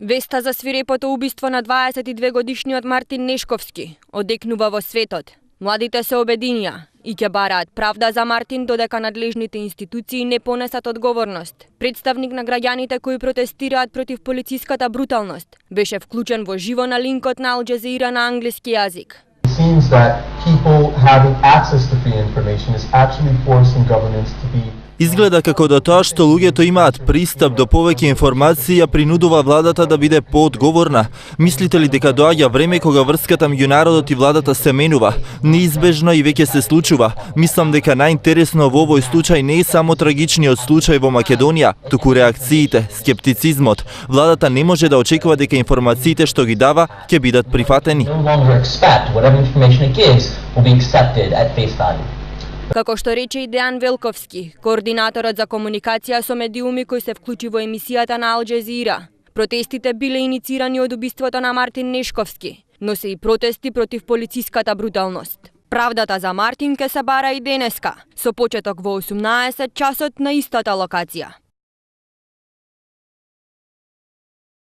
Веста за свирепото убиство на 22-годишниот Мартин Нешковски одекнува во светот. Младите се обединија и ќе бараат правда за Мартин додека надлежните институции не понесат одговорност. Представник на граѓаните кои протестираат против полициската бруталност беше вклучен во живо на линкот на Ал Джазира на англиски јазик. It seems that people having access to free information is actually forcing governments to be. Изгледа како да тоа што луѓето имаат пристап до повеќе информации ја принудува владата да биде поодговорна. Мислите ли дека доаѓа време кога врската меѓу народот и владата се менува? Неизбежно и веќе се случува. Мислам дека најинтересно во овој случај не е само трагичниот случај во Македонија, туку реакциите, скептицизмот. Владата не може да очекува дека информациите што ги дава ќе бидат прифатени. Како што рече и Дејан Велковски, координаторот за комуникација со медиуми кој се вклучи во емисијата на Ал Джазира. Протестите биле иницирани од убиството на Мартин Нешковски, но се и протести против полициската бруталност. Правдата за Мартин ке се бара и денеска, со почеток во 18 часот на истата локација.